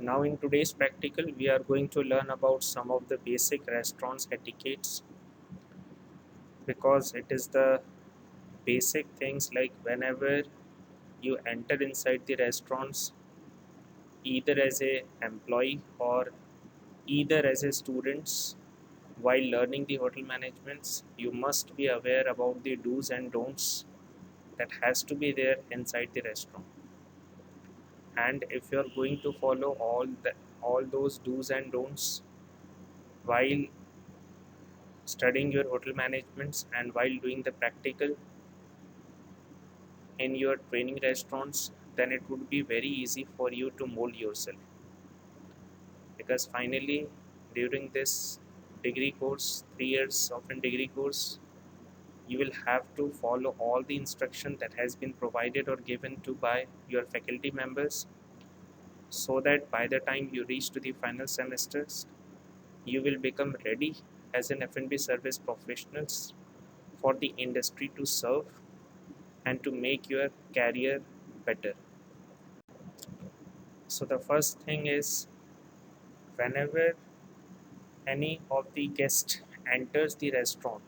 Now in today's practical, we are going to learn about some of the basic restaurants etiquettes, because it is the basic things like whenever you enter inside the restaurants, either as a employee or either as a students, while learning the hotel managements, you must be aware about the do's and don'ts that has to be there inside the restaurant. And if you are going to follow all those do's and don'ts while studying your hotel managements and while doing the practical in your training restaurants, then it would be very easy for you to mold yourself, because finally during this degree course, 3 years of a degree course, you will have to follow all the instruction that has been provided or given to by your faculty members, so that by the time you reach to the final semesters, you will become ready as an F&B service professionals for the industry to serve and to make your career better. So the first thing is, whenever any of the guest enters the restaurant,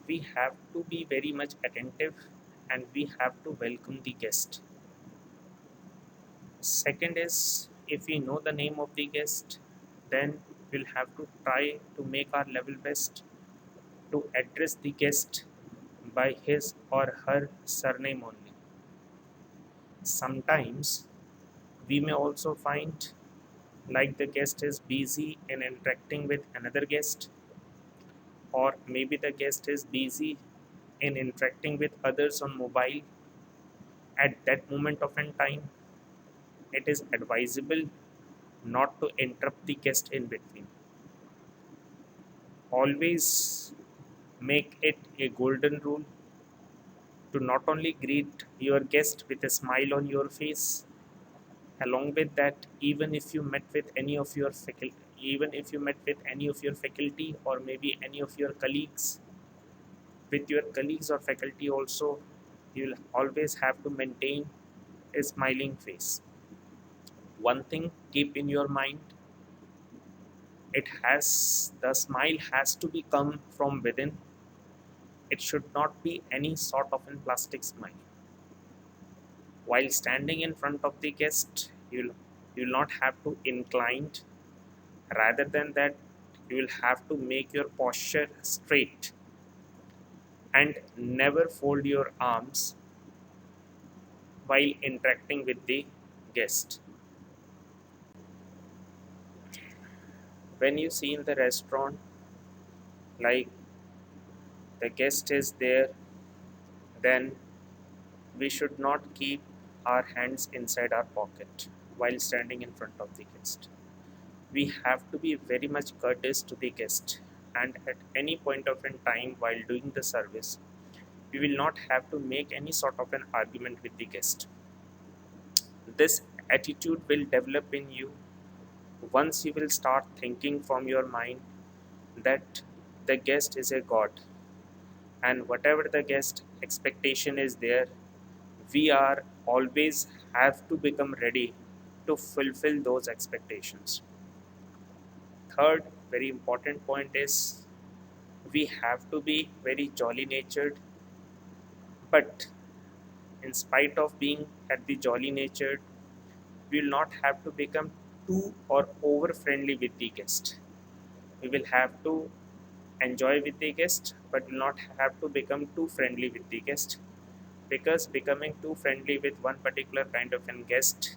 we have to be very much attentive and we have to welcome the guest. Second is, if we know the name of the guest, then we'll have to try to make our level best to address the guest by his or her surname only. Sometimes we may also find like the guest is busy in interacting with another guest, or maybe the guest is busy in interacting with others on mobile. At that moment of in time, it is advisable not to interrupt the guest in between. Always make it a golden rule to not only greet your guest with a smile on your face. Along with that, even if you met with any of your faculty, even if you met with any of your faculty or maybe any of your colleagues, with your colleagues or faculty also, you'll always have to maintain a smiling face. One thing keep in your mind, the smile has to be come from within. It should not be any sort of a plastic smile. While standing in front of the guest, you'll not have to incline. Rather than that, you will have to make your posture straight and never fold your arms while interacting with the guest. When you see in the restaurant, like the guest is there, then we should not keep our hands inside our pocket while standing in front of the guest. We have to be very much courteous to the guest, and at any point of time while doing the service, we will not have to make any sort of an argument with the guest. This attitude will develop in you once you will start thinking from your mind that the guest is a god, and whatever the guest expectation is there, we are always have to become ready to fulfill those expectations. Third very important point is, we have to be very jolly natured, but in spite of being at the jolly natured, we will not have to become too or over friendly with the guest. We will have to enjoy with the guest, but will not have to become too friendly with the guest, because becoming too friendly with one particular kind of a guest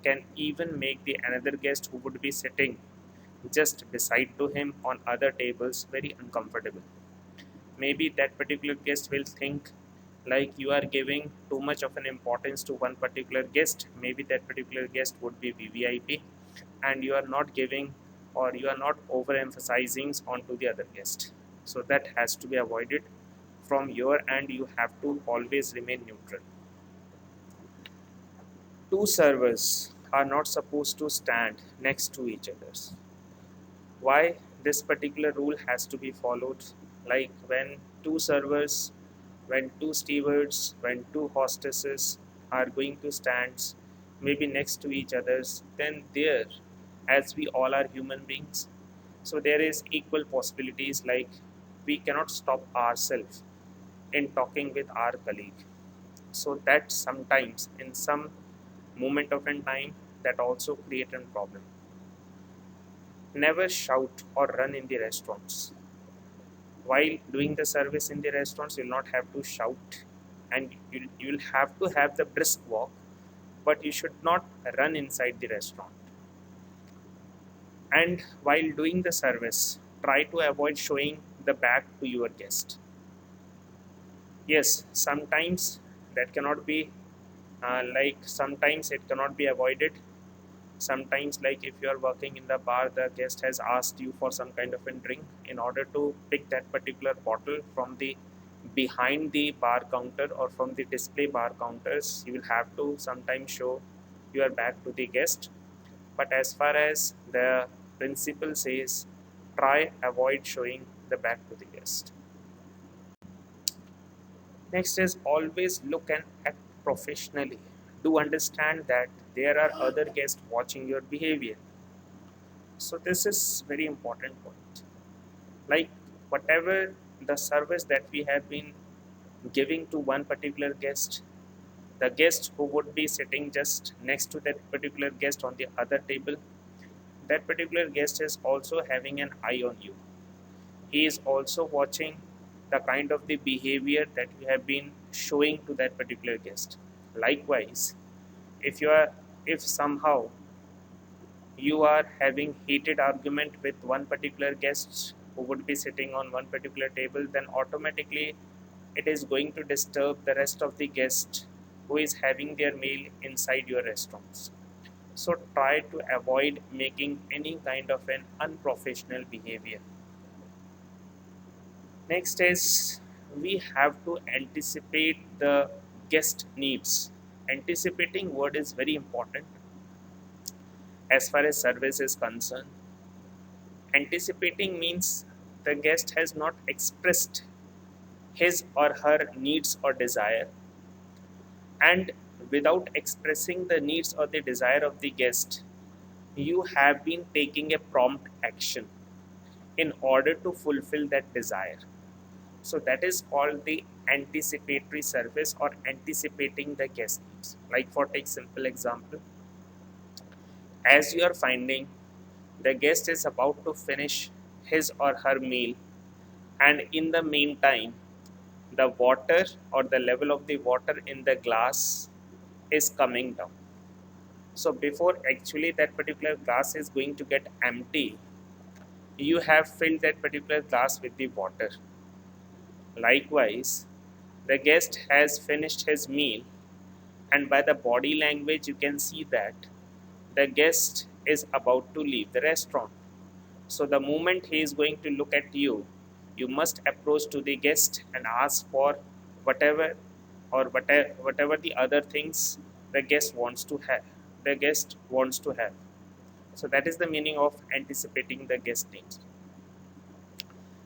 can even make the another guest who would be sitting just beside to him on other tables very uncomfortable. Maybe that particular guest will think like you are giving too much of an importance to one particular guest. Maybe that particular guest would be VVIP, and you are not giving or you are not overemphasizing onto the other guest. So that has to be avoided from your end. You have to always remain neutral. Two servers are not supposed to stand next to each other. Why this particular rule has to be followed? Like when two servers, when two stewards, when two hostesses are going to stand maybe next to each others, then there, as we all are human beings, so there is equal possibilities, like we cannot stop ourselves in talking with our colleague. So that sometimes in some moment of in time, that also create a problem. Never shout or run in the restaurants. While doing the service in the restaurants, you'll not have to shout, and you'll have to have the brisk walk, but you should not run inside the restaurant. And while doing the service, try to avoid showing the back to your guest. Yes, sometimes that cannot be, like sometimes it cannot be avoided. Sometimes, like if you are working in the bar, the guest has asked you for some kind of a drink. In order to pick that particular bottle from the behind the bar counter or from the display bar counters, you will have to sometimes show your back to the guest. But as far as the principle says, try avoid showing the back to the guest. Next is always look and act professionally. Do understand that there are other guests watching your behavior. So this is very important point. Like whatever the service that we have been giving to one particular guest, the guest who would be sitting just next to that particular guest on the other table, that particular guest is also having an eye on you. He is also watching the kind of the behavior that you have been showing to that particular guest. Likewise, if you are if somehow you are having heated argument with one particular guest who would be sitting on one particular table, then automatically it is going to disturb the rest of the guests who is having their meal inside your restaurants. So try to avoid making any kind of an unprofessional behavior. Next is we have to anticipate the guest needs. Anticipating word is very important as far as service is concerned. Anticipating means the guest has not expressed his or her needs or desire, and without expressing the needs or the desire of the guest, you have been taking a prompt action in order to fulfill that desire. So that is called the anticipatory service or anticipating the guest needs. Like for take simple example, as you are finding the guest is about to finish his or her meal, and in the meantime the water or the level of the water in the glass is coming down. So before actually that particular glass is going to get empty, you have filled that particular glass with the water. Likewise, the guest has finished his meal, and by the body language you can see that the guest is about to leave the restaurant. So the moment he is going to look at you, you must approach to the guest and ask for whatever whatever the other things the guest wants to have. The guest wants to have. So that is the meaning of anticipating the guest needs.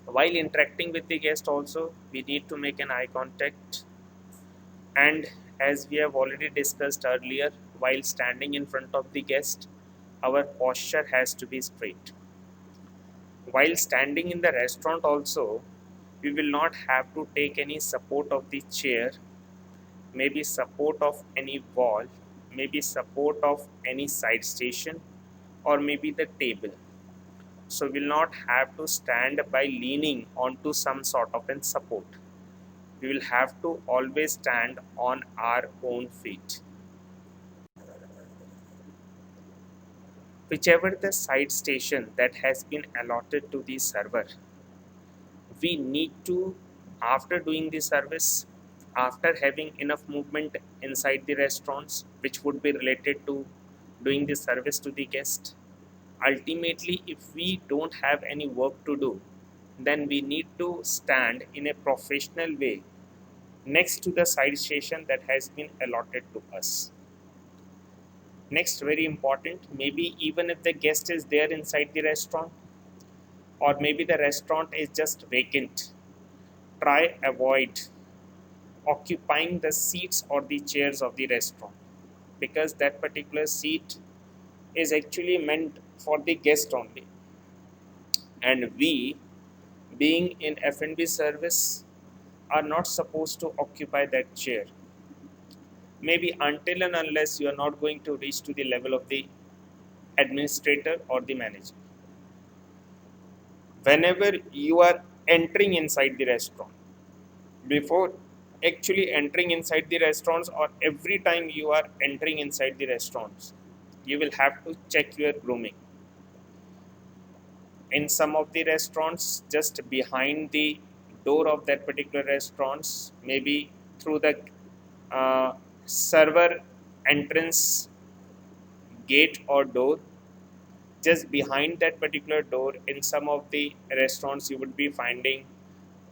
While interacting with the guest also, we need to make an eye contact, and as we have already discussed earlier, while standing in front of the guest, our posture has to be straight. While standing in the restaurant also, we will not have to take any support of the chair, maybe support of any wall, maybe support of any side station, or maybe the table. So we'll not have to stand by leaning onto some sort of an support. We will have to always stand on our own feet. Whichever the side station that has been allotted to the server, we need to, after doing the service, after having enough movement inside the restaurants, which would be related to doing the service to the guest, ultimately, if we don't have any work to do, then we need to stand in a professional way next to the side station that has been allotted to us. Next, very important, maybe even if the guest is there inside the restaurant, or maybe the restaurant is just vacant, try avoid occupying the seats or the chairs of the restaurant. because that particular seat is actually meant for the guest only, and we, being in F&B service, are not supposed to occupy that chair, maybe until and unless you are not going to reach to the level of the administrator or the manager. Whenever you are entering inside the restaurant, before actually entering inside the restaurants, or every time you are entering inside the restaurants, you will have to check your grooming. In some of the restaurants, just behind the door of that particular restaurants, maybe through the server entrance gate or door, just behind that particular door, in some of the restaurants you would be finding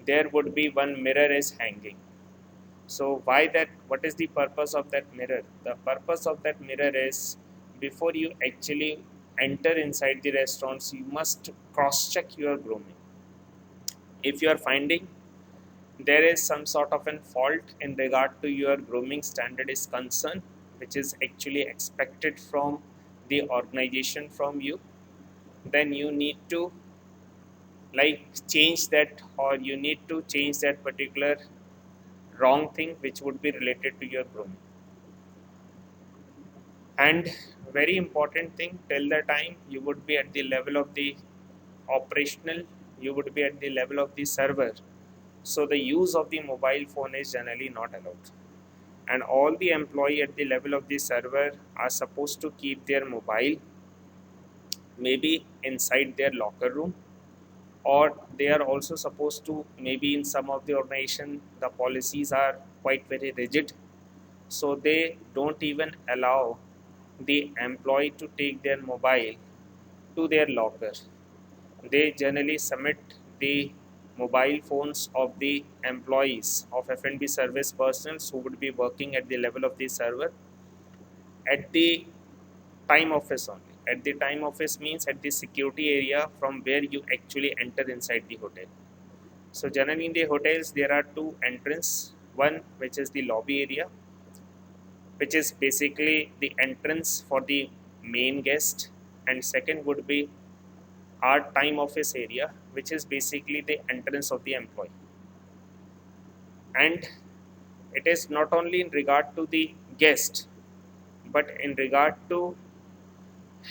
there would be one mirror is hanging. So why that? What is the purpose of that mirror? The purpose of that mirror is, before you actually enter inside the restaurants, you must cross check your grooming. If you are finding there is some sort of an fault in regard to your grooming standard is concerned, which is actually expected from the organization from you, then you need to like change that, or you need to change that particular wrong thing which would be related to your grooming. And very important thing, till the time you would be at the level of the operational, you would be at the level of the server, so the use of the mobile phone is generally not allowed, and all the employee at the level of the server are supposed to keep their mobile maybe inside their locker room, or they are also supposed to, maybe in some of the organization the policies are quite very rigid, so they don't even allow the employee to take their mobile to their locker. They generally submit the mobile phones of the employees of F&B service persons who would be working at the level of the server at the time office only. At the time office means at the security area from where you actually enter inside the hotel. So generally in the hotels there are two entrances. One which is the lobby area, which is basically the entrance for the main guest, and second would be our time office area, which is basically the entrance of the employee. And it is not only in regard to the guest, but in regard to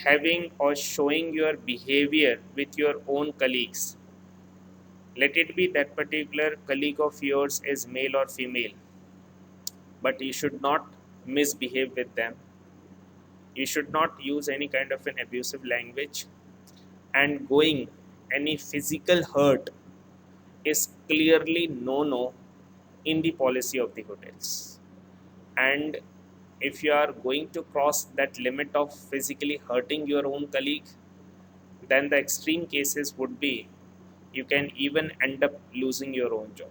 having or showing your behavior with your own colleagues. Let it be that particular colleague of yours is male or female, but you should not misbehave with them. You should not use any kind of an abusive language, and going any physical hurt is clearly no in the policy of the hotels. And if you are going to cross that limit of physically hurting your own colleague, then the extreme cases would be you can even end up losing your own job.